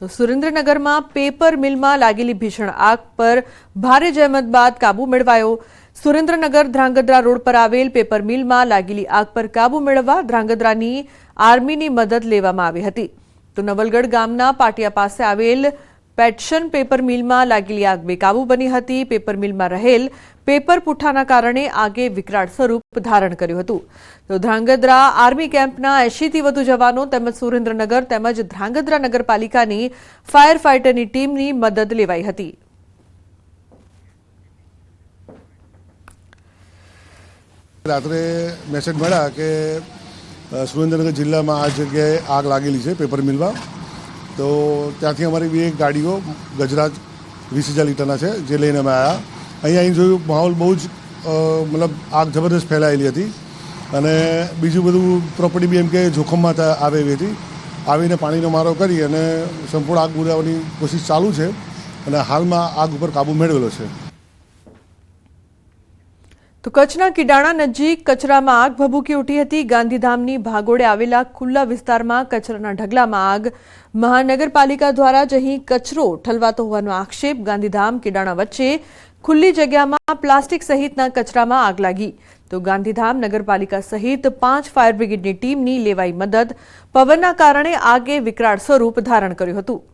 તો સુરેન્દ્રનગરમાં પેપર મિલમાં લાગેલી ભીષણ આગ પર ભારે જહેમત બાદ કાબુ મેળવાયો। સુરેન્દ્રનગર ધ્રાંગધ્રા રોડ પર આવેલ પેપર મિલમાં લાગેલી આગ પર કાબુ મેળવવા ધ્રાંગધ્રાની આર્મીની મદદ લેવામાં આવી હતી। તો નવલગઢ ગામના પાટિયા પાસે આવેલ પેટશન પેપર મિલમાં લાગેલી આગ બેકાબુ બની હતી। પેપર મિલમાં રહેલ પેપર પુઠ્ઠાના કારણે આગે વિકરાળ સ્વરૂપ ધારણ કર્યું હતું। તો ધ્રાંગધ્રા આર્મી કેમ્પના 80થી વધુ જવાનો તેમજ સુરેન્દ્રનગર તેમજ ધ્રાંગધ્રા નગરપાલિકાની ફાયર ફાઇટરની ટીમની મદદ લેવાઈ હતી। રાત્રે મેસેજ મળ્યા કે સુરેન્દ્રનગર જિલ્લામાં આ જગ્યાએ આગ લાગેલી છે પેપર મિલમાં। તો ત્યાંથી અમારી બે ગાડીઓ ગજરાજ 20,000 લીટરના છે જે લઈને અમે આવ્યા। અહીંયા અહીં જોયું માહોલ બહુ જ મતલબ આગ જબરદસ્ત ફેલાયેલી હતી અને બીજું બધું પ્રોપર્ટી બી એમ કે જોખમમાં આવેલી હતી। આવીને પાણીનો મારો કરી અને સંપૂર્ણ આગ બુઝાવવાની કોશિશ ચાલુ છે અને હાલમાં આગ ઉપર કાબુ મેળવેલો છે। તો કચ્છના કિડાણા નજીક કચરામાં આગ ભભૂકી ઉઠી હતી। ગાંધીધામની ભાગોળે આવેલા ખુલ્લા વિસ્તારમાં કચરાના ઢગલામાં આગ। મહાનગરપાલિકા દ્વારા જ અહીં કચરો ઠલવાતો હોવાનો આક્ષેપ। ગાંધીધામ કિડાણા વચ્ચે ખુલ્લી જગ્યામાં પ્લાસ્ટિક સહિતના કચરામાં આગ લાગી। તો ગાંધીધામ નગરપાલિકા સહિત 5 ફાયર બ્રિગેડની ટીમની લેવાઈ મદદ। પવનના કારણે આગે વિકરાળ સ્વરૂપ ધારણ કર્યું હતું।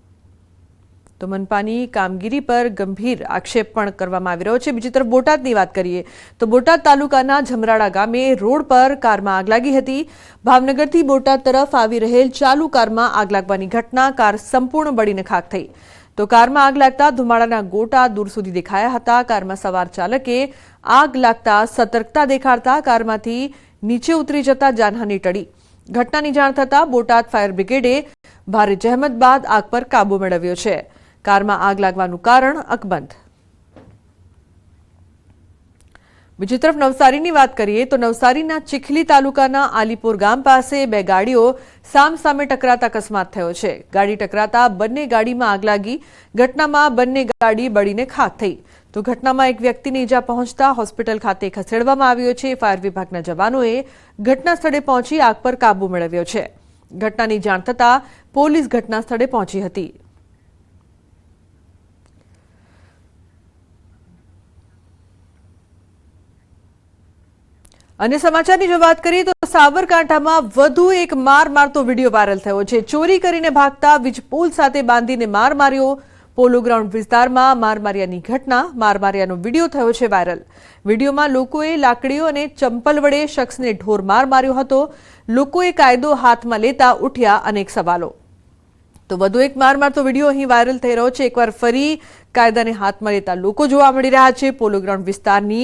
તો મનપાની કામગીરી પર ગંભીર આક્ષેપ પણ કરવામાં આવી રહ્યો છે। બીજી તરફ બોટાદની વાત કરીએ તો બોટાદ તાલુકાના જમરાળા ગામે રોડ પર કારમાં આગ લાગી હતી। ભાવનગરથી બોટાદ તરફ આવી રહેલ ચાલુ કારમાં આગ લાગવાની ઘટના। કાર સંપૂર્ણ બળીને ખાખ થઈ। તો કારમાં આગ લાગતા ધુમાડાના ગોટા દૂર સુધી દેખાયા હતા। કારમાં સવાર ચાલકે આગ લાગતા સતર્કતા દેખાડતા કારમાંથી નીચે ઉતરી જતા જાનહાની ટળી। ઘટનાની જાણ થતાં બોટાદ ફાયર બ્રિગેડે ભારે જહેમત બાદ આગ પર કાબુ મેળવ્યો છે। કારમાં આગ લાગવાનું કારણ અકબંધ। બીજી તરફ નવસારીની વાત કરીએ તો નવસારીના ચીખલી તાલુકાના આલીપુર ગામ પાસે 2 ગાડીઓ સામસામે ટકરાતા અકસ્માત થયો છે। ગાડી ટકરાતા બંને ગાડીમાં આગ લાગી। ઘટનામાં બંને ગાડી બળીને ખાખ થઈ। તો ઘટનામાં એક વ્યક્તિને ઈજા પહોંચતા હોસ્પિટલ ખાતે ખસેડવામાં આવ્યો છે। ફાયર વિભાગના જવાનોએ ઘટના સ્થળે પહોંચી આગ પર કાબુ મેળવ્યો છે। ઘટનાની જાણ થતાં પોલીસ ઘટના સ્થળે પહોંચી હતી। અને સમાચારની જો વાત કરીએ તો સાબરકાંઠામાં વધુ એક માર મારતો વિડીયો વાયરલ થયો છે। ચોરી કરીને ભાગતા વીજપોલ સાથે બાંધીને માર માર્યો। પોલો ગ્રાઉન્ડ વિસ્તારમાં માર માર્યાની ઘટના। માર માર્યાનો વિડીયો થયો છે વાયરલ। વિડીયોમાં લોકોએ લાકડીઓ અને ચંપલ વડે શખ્સને ઢોર માર માર્યો હતો। લોકોએ કાયદો હાથમાં લેતા ઉઠ્યા અનેક સવાલો। તો વધુ એક માર મારતો વિડીયો અહીં વાયરલ થઈ રહ્યો છે। એકવાર ફરી કાયદાને હાથમાં લેતા લોકો જોવા મળી રહ્યા છે। પોલો ગ્રાઉન્ડ વિસ્તારની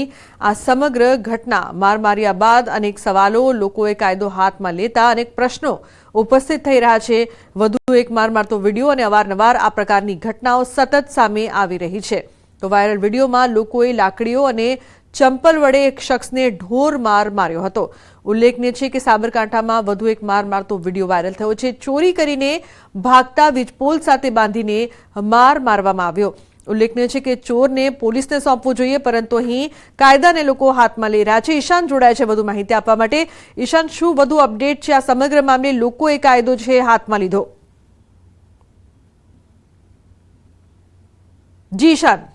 આ સમગ્ર ઘટના માર માર્યા બાદ અનેક સવાલો, લોકોએ કાયદો હાથમાં લેતા અનેક પ્રશ્નો ઉપસ્થિત થઈ રહ્યા છે। વધુ એક માર મારતો વિડીયો અને અવારનવાર આ પ્રકારની ઘટનાઓ સતત સામે આવી રહી છે। તો વાયરલ વિડીયોમાં લોકોએ લાકડીઓ અને ચંપલ વડે એક શખ્સને ઢોર માર માર્યો હતો। ઉલ્લેખનીય છે કે સાબરકાંઠામાં વધુ એક માર મારતો વિડીયો વાયરલ થયો છે। ચોરી કરીને ભાગતા વીજપોલ સાથે બાંધીને માર મારવામાં આવ્યો। ઉલ્લેખનીય છે કે ચોરને પોલીસને સોંપવું જોઈએ, પરંતુ અહીં કાયદાને લોકો હાથમાં લઈ રહ્યા છે। ઈશાન જોડાય છે વધુ માહિતી આપવા માટે। ઈશાન, શું વધુ અપડેટ છે આ સમગ્ર મામલે? લોકોએ કાયદો છે હાથમાં લીધો? જી ઈશાન।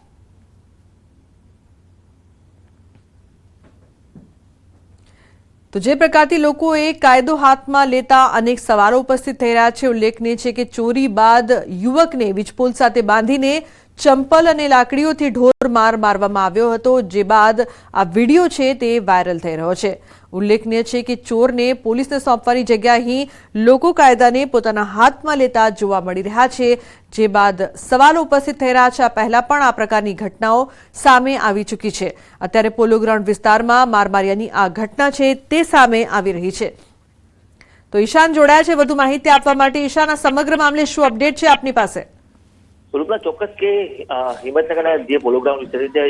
તો જે પ્રકારથી લોકોએ કાયદો હાથમાં લેતા અનેક સવાલો ઉપસ્થિત થઈ રહ્યા છે। ઉલ્લેખનીય છે કે ચોરી બાદ યુવકને વીજપોલ સાથે બાંધીને ચંપલ અને લાકડીઓથી ઢોર માર મારવામાં આવ્યો હતો, જે બાદ આ વિડીયો છે તે વાયરલ થઈ રહ્યો છે। ઉલ્લેખનીય છે કે ચોરને પોલીસને સોંપવાની જગ્યાએ અહીં લોકો કાયદાને પોતાના હાથમાં લેતા જોવા મળી રહ્યા છે, જે બાદ સવાલો ઉપસ્થિત થઈ રહ્યા છે। આ પહેલા પણ આ પ્રકારની ઘટનાઓ સામે આવી ચૂકી છે। અત્યારે પોલો ગ્રાઉન્ડ વિસ્તારમાં મારમારિયાની આ ઘટના છે તે સામે આવી રહી છે। તો ઈશાન જોડાયા છે વધુ માહિતી આપવા માટે। ઈશાન, આ સમગ્ર મામલે શું અપડેટ છે આપની પાસે? સ્વરૂપના ચોક્કસ કે હિંમતનગરના જે પોલો ગ્રાઉન્ડ વિસ્તાર છે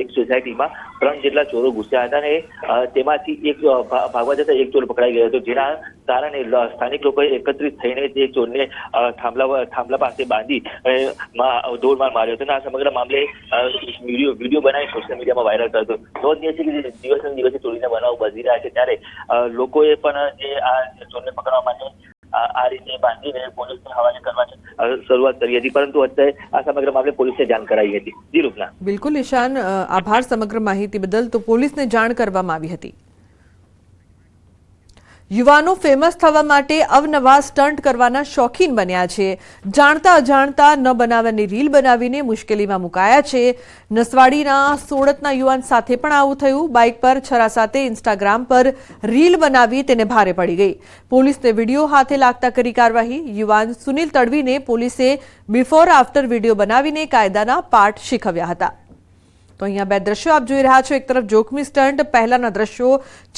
એક સોસાયટીમાં 3 જેટલા ચોરો ઘૂસ્યા હતા અને તેમાંથી એક ભાગવા જતા એક ચોર પકડાઈ ગયો હતો, જેના કારણે સ્થાનિક લોકોએ એકત્રિત થઈને તે ચોરને થાંભલા પાસે બાંધી દોરમાર માર્યો હતો અને આ સમગ્ર મામલે વિડીયો બનાવી સોશિયલ મીડિયામાં વાયરલ કર્યો હતો। નોંધનીય છે કે દિવસે ચોરીના બનાવો વધી રહ્યા છે, ત્યારે લોકોએ પણ જે આ ચોરને પકડવા માટે આ રીતે બાંધીને પોલીસને હવાલે કરવા શરૂઆત કરી હતી, પરંતુ અત્યારે આ સમગ્ર મામલે પોલીસને જાણ કરાઈ હતી. જી રૂપના. બિલકુલ ઈશાન, આભાર સમગ્ર માહિતી બદલ. તો પોલીસને જાણ કરવામાં આવી હતી. યુવાનો ફેમસ થવા માટે અવનવા સ્ટન્ટ કરવાના શોખીન બન્યા છે. જાણતા અજાણતા ન બનાવવાની રીલ બનાવીને મુશ્કેલીમાં મુકાયા છે. નસવાડીના સોળતના યુવાન સાથે પણ આવું થયું. બાઇક પર છરા સાથે ઇન્સ્ટાગ્રામ પર રીલ બનાવી તેને ભારે પડી ગઈ. પોલીસને વિડીયો હાથે લાગતા કરી કાર્યવાહી. યુવાન સુનિલ તડવીને પોલીસે બિફોર આફ્ટર વિડીયો બનાવીને કાયદાના પાઠ શીખવ્યા હતા. તો અહીંયા બે દ્રશ્યો આપ જોઈ રહ્યા છો. એક તરફ જોખમી સ્ટન્ટ, પહેલાના દ્રશ્યો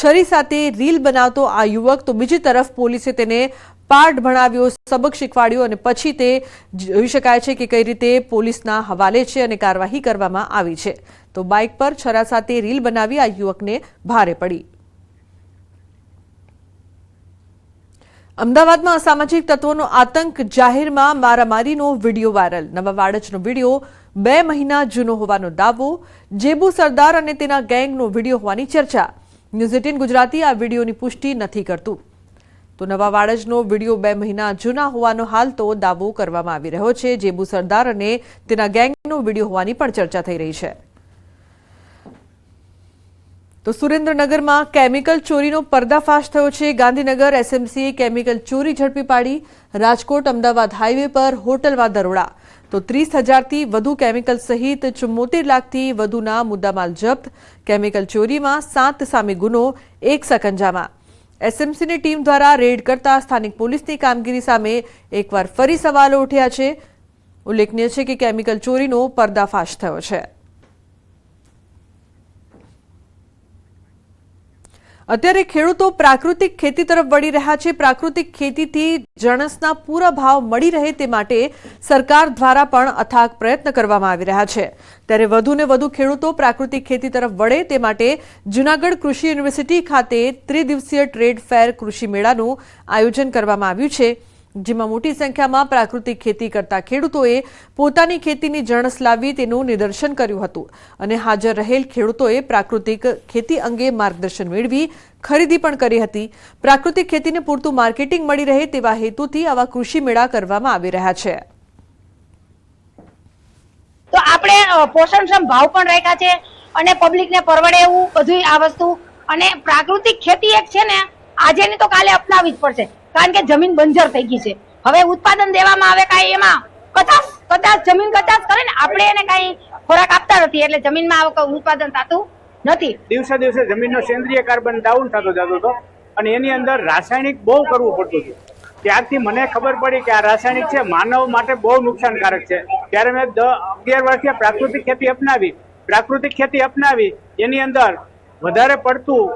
છરી સાથે રીલ બનાવતો આ યુવક, તો બીજી તરફ પોલીસે તેને પાઠ ભણાવ્યો, સબક શીખવાડ્યો અને પછી તે જોઈ શકાય છે કે કઈ રીતે પોલીસના હવાલે છે અને કાર્યવાહી કરવામાં આવી છે. તો બાઇક પર છરા સાથે રીલ બનાવી આ યુવકને ભારે પડી. અમદાવાદમાં અસામાજિક તત્વોનો આતંક, જાહેરમાં મારામારીનો વિડીયો વાયરલ. નવા વાડજનો વિડીયો 2 મહિના જૂનો હોવાનો દાવો. જેબુ સરદાર અને તેના ગેંગનો વિડીયો હોવાની ચર્ચા. ન્યૂઝ 18 ગુજરાતી આ વિડીયોની પુષ્ટિ નથી કરતું. તો નવા વાડજનો વિડીયો 2 મહિના જૂના હોવાનો હાલ તો દાવો કરવામાં આવી રહ્યો છે. જેબુ સરદાર અને તેના ગેંગનો વિડીયો હોવાની પણ ચર્ચા થઈ રહી છે. તો સુરેન્દ્રનગરમાં કેમિકલ ચોરીનો પર્દાફાશ થયો છે. ગાંધીનગર એસએમસીએ કેમિકલ ચોરી ઝડપી પાડી. રાજકોટ અમદાવાદ હાઈવે પર હોટલમાં દરોડા. તો 30,000થી વધુ કેમિકલ સહિત 74 લાખથી વધુના મુદ્દામાલ જપ્ત. કેમિકલ ચોરીમાં 7 સામે ગુનો, 1 સકંજામાં. એસએમસીની ટીમ દ્વારા રેડ કરતા સ્થાનિક પોલીસની કામગીરી સામે એકવાર ફરી સવાલો ઉઠ્યા છે. ઉલ્લેખનીય છે કે કેમિકલ ચોરીનો પર્દાફાશ થયો છે. અત્યારે ખેડૂતો પ્રાકૃતિક ખેતી તરફ વળી રહ્યા છે. પ્રાકૃતિક ખેતીથી જણસના પૂરા ભાવ મળી રહે તે માટે સરકાર દ્વારા પણ અથાગ પ્રયત્ન કરવામાં આવી રહ્યા છે. ત્યારે વધુને વધુ ખેડૂતો પ્રાકૃતિક ખેતી તરફ વળે તે માટે જૂનાગઢ કૃષિ યુનિવર્સિટી ખાતે ત્રિદિવસીય ટ્રેડ ફેર કૃષિ મેળાનું આયોજન કરવામાં આવ્યું છે. જેમાં મોટી સંખ્યામાં પ્રાકૃતિક ખેતી કરતા ખેડૂતોએ પોતાની ખેતીની જણસ લાવી તેનું નિદર્શન કર્યું હતું અને હાજર રહેલ ખેડૂતોએ પ્રાકૃતિક ખેતી અંગે માર્ગદર્શન મેળવી ખરીદી પણ કરી હતી. પ્રાકૃતિક ખેતીને પૂરતું માર્કેટિંગ મળી રહે તેવા હેતુથી આવા કૃષિ મેળા કરવામાં આવી રહ્યા છે. તો આપણે પોષણક્ષમ ભાવ પણ રાખ્યા છે અને પબ્લિકને પરવડે એવું બધું આ વસ્તુ. અને પ્રાકૃતિક ખેતી એક છે ને, આજે ની તો કાલે અપનાવવી જ પડશે, કારણ કે જમીન બંજર થઈ ગઈ છે. હવે ઉત્પાદન દેવામાં આવે કાંઈ એમાં કદાચ જમીન કચાશ કરે ને, આપણે એને કાંઈ ખોરાક આપતા નથી એટલે જમીનમાં ઉત્પાદન થતું નથી. દિવસે દિવસે જમીનનો સેન્દ્રીય કાર્બન ડાઉન થતો જતો હતો અને એની અંદર રાસાયણિક બહુ કરવું પડતું હતું. ત્યારથી મને ખબર પડી કે આ રાસાયણિક છે માનવ માટે બહુ નુકસાનકારક છે. ત્યારે મેં 11 વર્ષથી પ્રાકૃતિક ખેતી અપનાવી. પ્રાકૃતિક ખેતી અપનાવી એની અંદર વધારે પડતું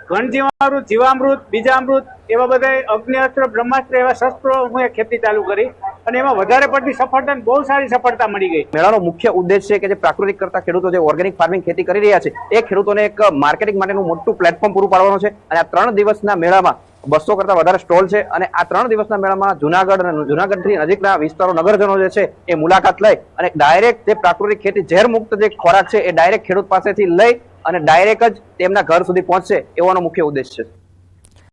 ઘનજીવામૃત, જીવામૃત, બીજામૃત એવા બધા અગ્નિઅસ્ત્ર, બ્રહ્માસ્ત્ર એવા શસ્ત્રો હું ખેતી ચાલુ કરી અને એમાં વધારે પડતી સફળતા, બહુ સારી સફળતા મળી ગઈ. મેળાનો મુખ્ય ઉદ્દેશ છે કે જે પ્રાકૃતિક કરતા ખેડૂતો જે ઓર્ગેનિક ફાર્મિંગ ખેતી કરી રહ્યા છે એ ખેડૂતોને એક માર્કેટિંગ માટેનું મોટું પ્લેટફોર્મ પૂરું પાડવાનું છે. અને આ 3 દિવસના મેળામાં 200 કરતા વધારે સ્ટોલ છે અને આ 3 દિવસના મેળામાં જુનાગઢ અને જુનાગઢથી નજીકના વિસ્તારો, નગરજનો જે છે એ મુલાકાત લઈ અને ડાયરેક્ટ જે પ્રાકૃતિક ખેતી ઝેર મુક્ત જે ખોરાક છે એ ડાયરેક્ટ ખેડૂત પાસેથી લઈ અને ડાયરેક્ટ જ તેમના ઘર સુધી પહોંચશે એવાનો મુખ્ય ઉદ્દેશ છે.